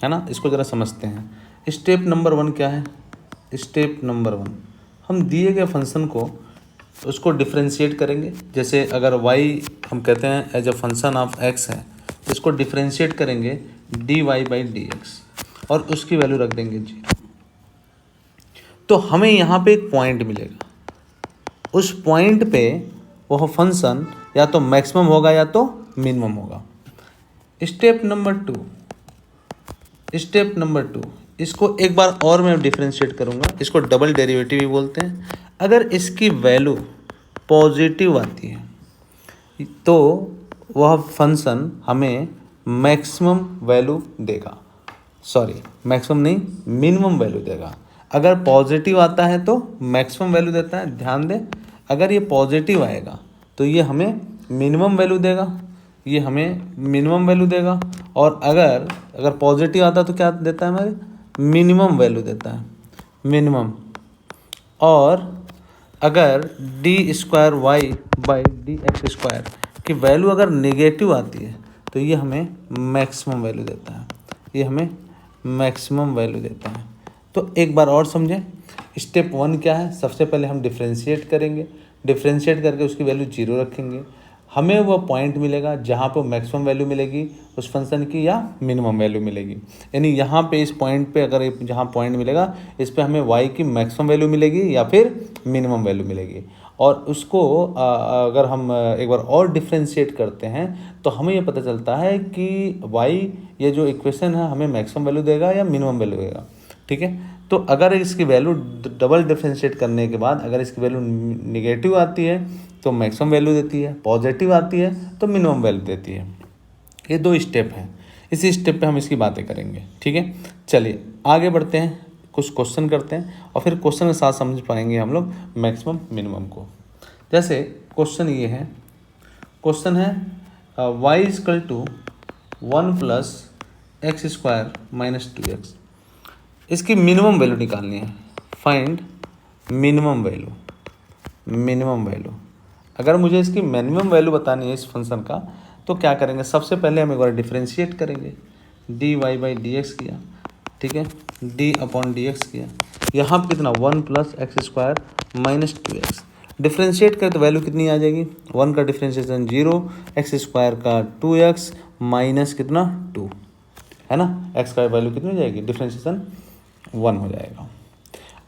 है ना। इसको ज़रा समझते हैं। स्टेप नंबर 1 क्या है? स्टेप नंबर 1, हम दिए गए फंक्शन को उसको डिफ्रेंशिएट करेंगे। जैसे अगर y हम कहते हैं as a function of x है, इसको डिफ्रेंशिएट करेंगे dy/dx और उसकी वैल्यू रख देंगे 0। तो हमें यहाँ पे एक पॉइंट मिलेगा। उस पॉइंट पे वह फंक्शन या तो मैक्सिमम होगा या तो मिनिमम होगा। स्टेप नंबर 2, इसको एक बार और मैं डिफ्रेंशिएट करूँगा। इसको डबल डेरिवेटिव भी बोलते हैं। अगर इसकी वैल्यू पॉजिटिव आती है तो वह फंक्शन हमें मैक्सिमम वैल्यू देगा, मैक्सिमम नहीं, मिनिमम वैल्यू देगा। अगर पॉजिटिव आता है तो मैक्सिमम वैल्यू देता है। ध्यान दें, अगर ये पॉजिटिव आएगा तो ये हमें मिनिमम वैल्यू देगा, और अगर पॉजिटिव आता है तो क्या देता है? हमारे मिनिमम वैल्यू देता है, मिनिमम। और अगर d²y/dx² की वैल्यू अगर नेगेटिव आती है तो ये हमें मैक्सिमम वैल्यू देता है। तो एक बार और समझें। स्टेप 1 क्या है? सबसे पहले हम डिफ्रेंशिएट करेंगे, डिफ्रेंशिएट करके उसकी वैल्यू 0 रखेंगे। हमें वो पॉइंट मिलेगा जहाँ पे मैक्सिमम वैल्यू मिलेगी उस फंक्शन की या मिनिमम वैल्यू मिलेगी। यानी यहाँ पे इस पॉइंट पे अगर जहाँ पॉइंट मिलेगा इस पे हमें y की मैक्सिमम वैल्यू मिलेगी या फिर मिनिमम वैल्यू मिलेगी। और उसको अगर हम एक बार और डिफ्रेंशिएट करते हैं तो हमें ये पता चलता है कि y ये जो इक्वेशन है हमें मैक्सिमम वैल्यू देगा या मिनिमम वैल्यू देगा। ठीक है, तो अगर इसकी वैल्यू डबल डिफ्रेंशिएट करने के बाद अगर इसकी वैल्यू निगेटिव आती है तो मैक्सिमम वैल्यू देती है, पॉजिटिव आती है तो मिनिमम वैल्यू देती है। ये 2 स्टेप हैं। इसी स्टेप पे हम इसकी बातें करेंगे। ठीक है, चलिए आगे बढ़ते हैं, कुछ क्वेश्चन करते हैं और फिर क्वेश्चन के साथ समझ पाएंगे हम लोग मैक्सिमम मिनिमम को। जैसे क्वेश्चन ये है, क्वेश्चन है y = 1 + x² - 2x। इसकी मिनिमम वैल्यू निकालनी है। Find minimum value. अगर मुझे इसकी मिनिमम वैल्यू बतानी है इस फंक्शन का तो क्या करेंगे? सबसे पहले हम एक बार डिफ्रेंशिएट करेंगे। dy/dx किया, ठीक है, d/dx किया। यहाँ पे कितना 1 + x² - 2x। डिफ्रेंशिएट करें तो वैल्यू कितनी आ जाएगी? 1 का डिफ्रेंशिएशन 0, x² का 2x माइनस कितना 2, है ना। x का वैल्यू कितनी हो जाएगी? डिफ्रेंशिएशन 1 हो जाएगा।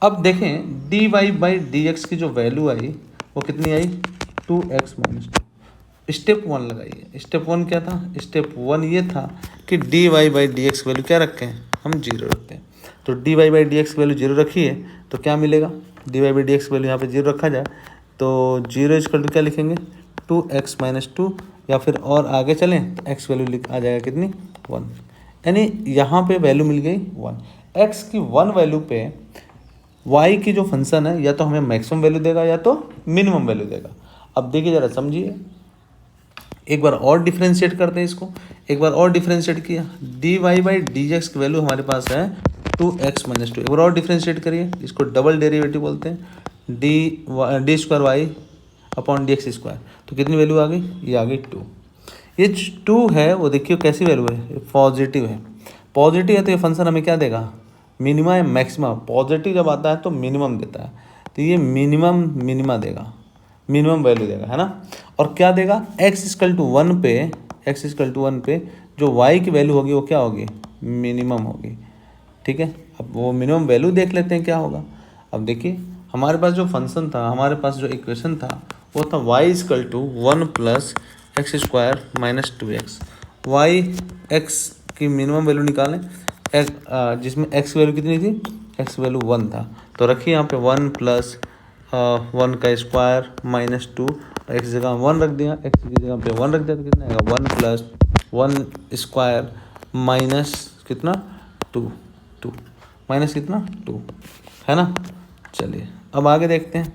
अब देखें dy/dx की जो वैल्यू आई वो कितनी आई? 2x - 2। स्टेप 1 लगाइए। स्टेप 1 क्या था? स्टेप 1 ये था कि dy/dx वैल्यू क्या रखें? हम 0 रखते हैं। तो dy/dx वैल्यू 0 रखिए तो क्या मिलेगा? dy/dx वैल्यू यहाँ पे 0 रखा जाए तो 0 = क्या लिखेंगे? 2x - 2, या फिर और आगे चलें तो x वैल्यू आ जाएगा कितनी? 1। यानी यहाँ पे वैल्यू मिल गई 1। x की 1 वैल्यू पे y की जो फंक्शन है या तो हमें मैक्सिमम वैल्यू देगा या तो मिनिमम वैल्यू देगा। अब देखिए ज़रा समझिए, एक बार और डिफ्रेंशिएट करते हैं इसको। एक बार और डिफ्रेंशिएट किया, dy/dx की वैल्यू हमारे पास है 2x - 2। एक बार और डिफ्रेंशिएट करिए, इसको डबल डेरिवेटिव बोलते हैं, d²y/dx²। तो कितनी वैल्यू आ गई? ये आ गई 2। ये 2 है वो देखिए कैसी वैल्यू है? पॉजिटिव है। पॉजिटिव है तो ये फंक्शन हमें क्या देगा? मिनिमा या मैक्सिमा। पॉजिटिव जब आता है तो मिनिमम देता है, तो ये मिनिमा देगा, मिनिमम वैल्यू देगा, है ना। और क्या देगा? x = 1 पे जो y की वैल्यू होगी वो क्या होगी? मिनिमम होगी। ठीक है, अब वो मिनिमम वैल्यू देख लेते हैं क्या होगा। अब देखिए हमारे पास जो फंक्शन था, हमारे पास जो इक्वेशन था वो था y = 1 + x² - 2x। y x की मिनिमम वैल्यू निकालें, जिसमें x वैल्यू कितनी थी? x वैल्यू 1 था, तो रखिए यहाँ पे 1 + 1 का स्क्वायर माइनस 2, x जगह 1 रख दिया, x की जगह पे 1 रख दिया तो कितना आएगा? 1 + 1 स्क्वायर माइनस कितना 2 माइनस कितना 2, है ना। चलिए अब आगे देखते हैं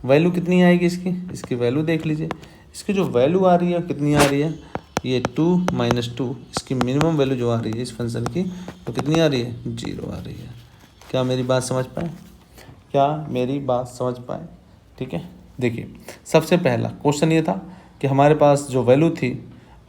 वैल्यू कितनी आएगी इसकी वैल्यू देख लीजिए। इसकी जो वैल्यू आ रही है कितनी आ रही है? ये 2 - 2। इसकी मिनिमम वैल्यू जो आ रही है इस फंक्शन की तो कितनी आ रही है? 0 आ रही है। क्या मेरी बात समझ पाए? ठीक है, देखिए सबसे पहला क्वेश्चन ये था कि हमारे पास जो वैल्यू थी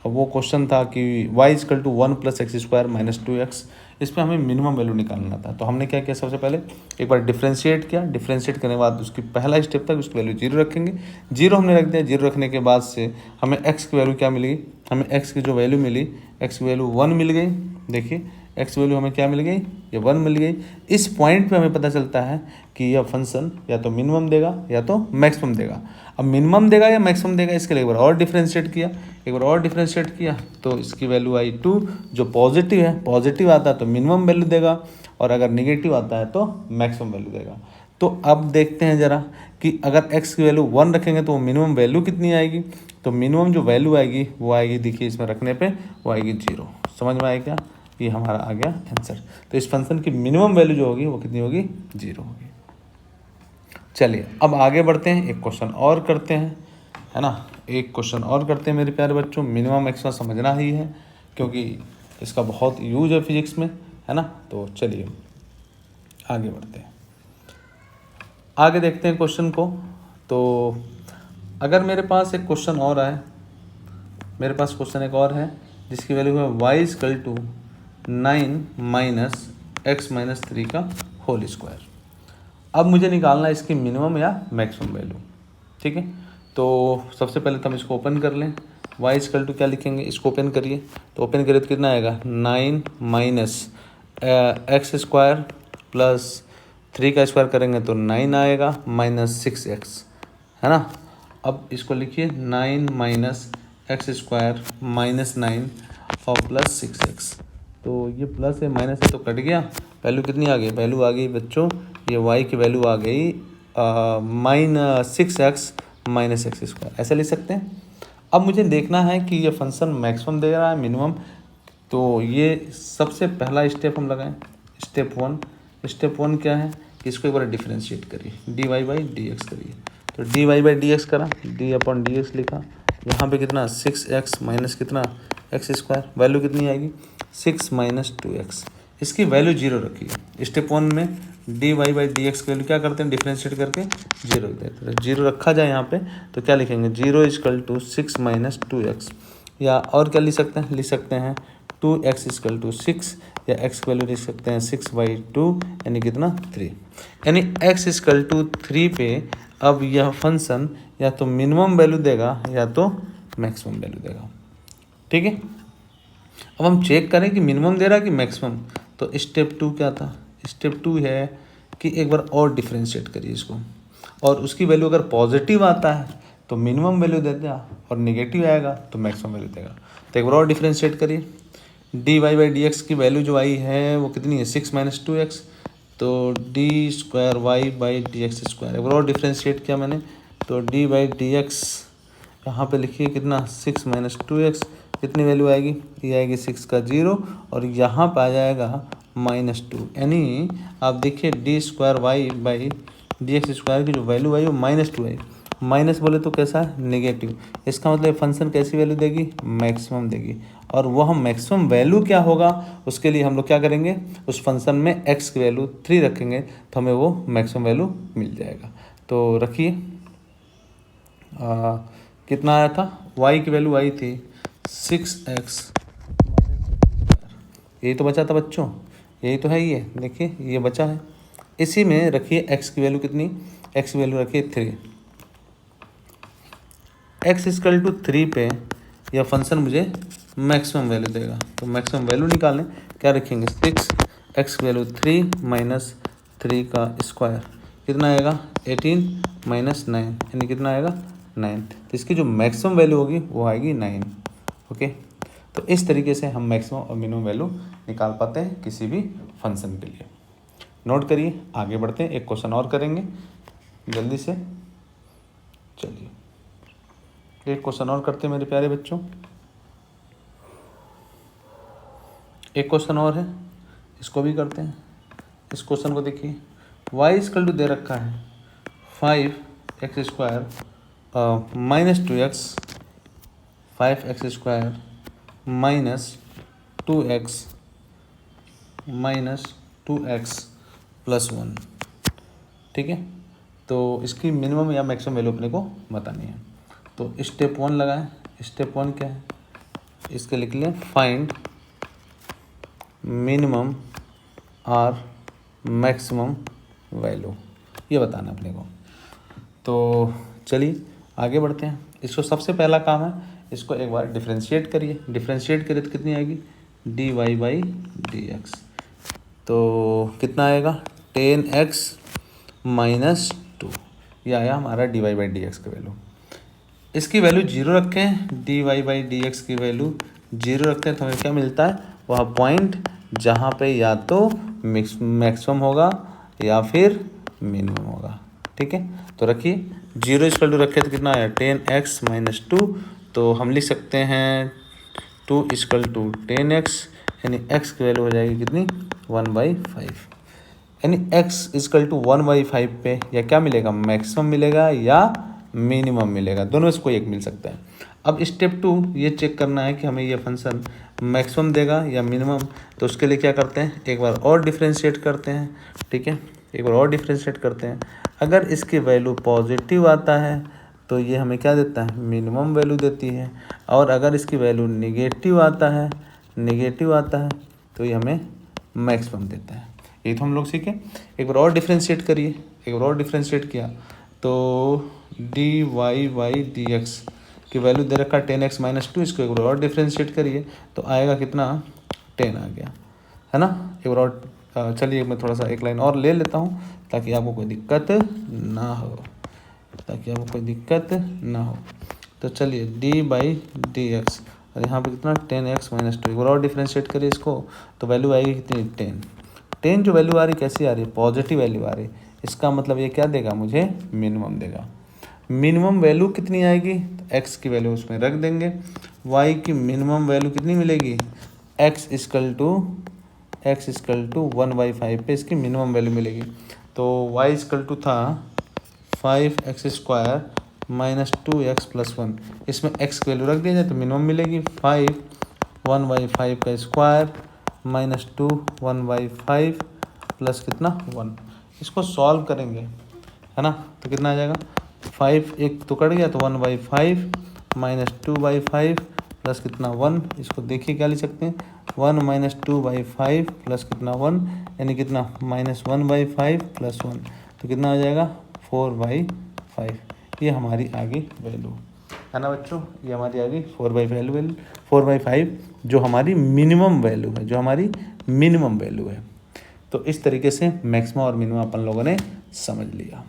वो क्वेश्चन था कि y = 1 + x² - 2x। इस पर हमें मिनिमम वैल्यू निकालना था। तो हमने क्या किया, सबसे पहले एक बार डिफ्रेंशिएट किया, डिफ्रेंशिएट करने के बाद उसकी पहला स्टेप तक उसकी वैल्यू 0 रखेंगे, 0 हमने रख दिया। 0 रखने के बाद से हमें x की वैल्यू क्या मिली, हमें x की जो वैल्यू मिली, x की वैल्यू 1 मिल गई। देखिए x वैल्यू हमें क्या मिल गई, ये 1 मिल गई। इस पॉइंट पे हमें पता चलता है कि यह फंक्शन या तो मिनिमम देगा या तो मैक्सिमम देगा। अब मिनिमम देगा या मैक्सिमम देगा, इसके लिए एक बार और डिफ्रेंशिएट किया, एक बार और डिफ्रेंशिएट किया तो इसकी वैल्यू आई 2। जो पॉजिटिव है, पॉजिटिव आता है तो मिनिमम वैल्यू देगा, और अगर निगेटिव आता है तो मैक्सिमम वैल्यू देगा। तो अब देखते हैं ज़रा कि अगर x की वैल्यू 1 रखेंगे तो मिनिमम वैल्यू कितनी आएगी। तो मिनिमम जो वैल्यू आएगी वो आएगी, देखिए इसमें रखने पे वो आएगी 0। समझ में आएगा, ये हमारा आ गया आंसर। तो इस फंक्शन की मिनिमम वैल्यू जो होगी वो कितनी होगी, 0 होगी। चलिए अब आगे बढ़ते हैं, एक क्वेश्चन और करते हैं, है ना। एक क्वेश्चन और करते हैं मेरे प्यारे बच्चों। मिनिमम मैक्सिमम समझना ही है क्योंकि इसका बहुत यूज है फिजिक्स में, है ना। तो चलिए आगे बढ़ते हैं, आगे देखते हैं क्वेश्चन को। तो अगर मेरे पास एक क्वेश्चन और आए, मेरे पास क्वेश्चन एक और है जिसकी वैल्यू है y = 9 - x - 3 का होल स्क्वायर। अब मुझे निकालना है इसकी मिनिमम या मैक्सिमम वैल्यू, ठीक है। तो सबसे पहले तो हम इसको ओपन कर लें। y क्या लिखेंगे, इसको ओपन करिए, तो ओपन करिए तो कितना आएगा, 9 - x स्क्वायर प्लस 3 का स्क्वायर करेंगे तो 9 आएगा, -6x, है ना। अब इसको लिखिए 9 - x स्क्वायर -9 और प्लस 6x। तो ये प्लस है माइनस है तो कट गया, वैल्यू कितनी आ गई, वैल्यू आ गई बच्चों, ये y की वैल्यू आ गई -6x - x स्क्वायर, ऐसे लिख सकते हैं। अब मुझे देखना है कि ये फंक्शन मैक्सिमम दे रहा है मिनिमम। तो ये सबसे पहला स्टेप हम लगाएं, स्टेप 1। स्टेप 1 क्या है कि इसको एक बार डिफरेंशिएट करिए, dy/dx करिए। तो dy/dx करा, d/dx लिखा, यहाँ पे कितना 6x माइनस कितना x स्क्वायर, वैल्यू कितनी आएगी 6 - 2x। इसकी वैल्यू 0 रखिए। स्टेप 1 में dy/dx की वैल्यू क्या करते हैं, डिफरेंशिएट करके 0 रख देते हैं। 0 रखा जाए यहाँ पे तो क्या लिखेंगे, 0 = 6 - 2x। या और क्या लिख सकते हैं 2x = 6, या x की वैल्यू लिख सकते हैं 6/2 यानी कितना 3। यानी x = 3 पे अब यह फंक्शन या तो मिनिमम वैल्यू देगा या तो मैक्सिमम वैल्यू देगा, ठीक है। अब हम चेक करें कि मिनिमम दे रहा है कि मैक्सिमम। तो स्टेप 2 क्या था, स्टेप 2 है कि एक बार और डिफरेंशिएट करिए इसको, और उसकी वैल्यू अगर पॉजिटिव आता है तो मिनिमम वैल्यू देगा, और नेगेटिव आएगा तो मैक्सिमम वैल्यू देगा। तो एक बार और डिफरेंशिएट करिए, dy/dx की वैल्यू जो आई है वो कितनी है 6 - 2x, तो d²y/dx स्क्वायर। एक बार और डिफरेंशिएट किया मैंने, तो d/dx यहाँ पे लिखिए कितना 6 - 2x, कितनी वैल्यू आएगी, ये आएगी 6 का 0, और यहाँ पे आ जाएगा -2। यानी आप देखिए d²y/dx स्क्वायर की जो वैल्यू आई वो -2 आई। माइनस बोले तो कैसा है, नेगेटिव। इसका मतलब फंक्शन कैसी वैल्यू देगी, मैक्सिमम देगी। और वह मैक्सिमम वैल्यू क्या होगा, उसके लिए हम लोग क्या करेंगे, उस फंक्शन में x की वैल्यू 3 रखेंगे तो हमें वो मैक्सिमम वैल्यू मिल जाएगा। तो रखिए कितना आया था, y की वैल्यू आई थी 6x, यही तो बचा था बच्चों, यही तो है, ये देखिए ये बचा है। इसी में रखिए x की वैल्यू कितनी, x की वैल्यू रखिए 3। x = 3 पे यह फंक्शन मुझे मैक्सिमम वैल्यू देगा। तो मैक्सिमम वैल्यू निकालें, क्या रखेंगे 6, x की वैल्यू 3 - 3 का स्क्वायर, कितना आएगा 18 - 9, यानी कितना आएगा 9। तो इसकी जो मैक्सिमम वैल्यू होगी वो आएगी 9। ओके, तो इस तरीके से हम मैक्सिमम और मिनिमम वैल्यू निकाल पाते हैं किसी भी फंक्शन के लिए। नोट करिए, आगे बढ़ते हैं, एक क्वेश्चन और करेंगे जल्दी से। चलिए एक क्वेश्चन और करते हैं मेरे प्यारे बच्चों, एक क्वेश्चन और है, इसको भी करते हैं। इस क्वेश्चन को देखिए, y दे रखा है 5x square -2x, 5x square -2x plus 1, ठीक है। तो इसकी मिनिमम या मैक्सिमम वैल्यू अपने को बतानी है। तो स्टेप 1 लगाएं। स्टेप 1 क्या है, इसके लिख लें फाइंड मिनिमम और मैक्सिमम वैल्यू, ये बताना अपने को। तो चलिए आगे बढ़ते हैं। इसको सबसे पहला काम है, इसको एक बार डिफ्रेंशिएट करिए। डिफ्रेंशिएट करिए तो कितनी आएगी, d y by d x. तो कितना आएगा, 10x माइनस 2, ये आया हमारा d y by d x का वैल्यू। इसकी वैल्यू 0 रखें, d y by d x की वैल्यू 0 रखते हैं तो हमें क्या मिलता है, वह पॉइंट जहाँ पे या तो मैक्सिमम होगा या फिर मिनिमम होगा। ठीक है, तो रखिए 0 इक्वल टू रखे तो कितना आया 10x माइनस 2, तो हम लिख सकते हैं 2 इक्वल टू 10x, यानी x की वैल्यू हो जाएगी कितनी 1/5, यानी x इक्वल टू 1/5 पे या क्या मिलेगा, मैक्सिमम मिलेगा या मिनिमम मिलेगा, दोनों में से कोई एक मिल सकता है। अब स्टेप 2 ये चेक करना है कि हमें ये फंक्शन मैक्सिमम देगा या मिनिमम, तो उसके लिए क्या करते हैं, एक बार और डिफ्रेंशिएट करते हैं। ठीक है, एक बार और डिफ्रेंशिएट करते हैं। अगर इसकी वैल्यू पॉजिटिव आता है तो ये हमें क्या देता है, मिनिमम वैल्यू देती है, और अगर इसकी वैल्यू निगेटिव आता है तो ये हमें मैक्सिमम देता है। ये तो हम लोग सीखे। एक बार और डिफ्रेंशिएट करिए, एक बार और डिफ्रेंशिएट किया तो d y by d x की वैल्यू दे रखा 10x माइनस 2, इसको एक बार और डिफ्रेंशिएट करिए तो आएगा कितना 10 आ गया, है ना। एक बार और चलिए मैं थोड़ा सा एक लाइन और ले लेता हूँ ताकि आपको कोई दिक्कत ना हो, तो चलिए डी बाई डी एक्स, और यहाँ पे कितना 10x माइनस 2, एक बार और डिफ्रेंशिएट करिए इसको तो वैल्यू आएगी कितनी 10 जो वैल्यू आ रही कैसी आ रही है, पॉजिटिव वैल्यू आ रही, इसका मतलब ये क्या देगा, मुझे मिनिमम देगा। मिनिमम वैल्यू कितनी आएगी, तो x की वैल्यू उसमें रख देंगे, y की मिनिमम वैल्यू कितनी मिलेगी, x इक्वल टू 1/5 पे इसकी मिनिमम वैल्यू मिलेगी। तो y इक्वल टू था 5x² माइनस 2x प्लस 1, इसमें x की वैल्यू रख दिया जाए तो मिनिमम मिलेगी 5 1/5 का स्क्वायर माइनस 2 1/5 प्लस कितना 1। इसको सॉल्व करेंगे, है ना, तो कितना आ जाएगा, 5 एक तो कट गया तो 1/5 माइनस 2/5 प्लस कितना 1। इसको देखिए क्या लिख सकते हैं, 1 माइनस 2/5 प्लस कितना 1, यानी कितना माइनस 1/5 प्लस 1, तो कितना आ जाएगा 4/5। ये हमारी आगे वैल्यू है ना बच्चों, ये हमारी आगे 4/5 जो हमारी मिनिमम वैल्यू है। तो इस तरीके से मैक्सिमम और मिनिमम अपन लोगों ने समझ लिया।